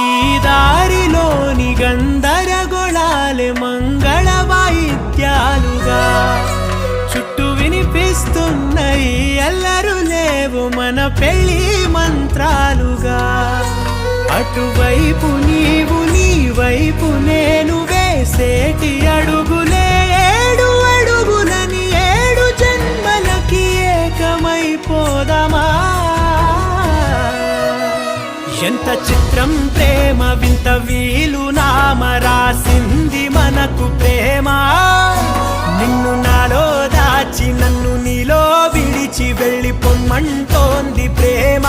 ఈ దారిలోని గందరగోళాలే మంగళ వాయిద్యాలుగా చుట్టూ వినిపిస్తున్నాయి అల్లరు లేవు మన పెళ్లి మంత్రాలుగా అటువైపు నీవు నీ వైపు నేను వేసేటి అడుగులే ఏడు అడుగులని ఏడు జన్మలకి ఏకమైపోదామా ఎంత చిత్రం ప్రేమ వింత వీలు నామ రాసింది మనకు ప్రేమ నిన్ను నాలో దాచి నన్ను నీలో విడిచి వెళ్ళిపోమ్మంటోంది ప్రేమ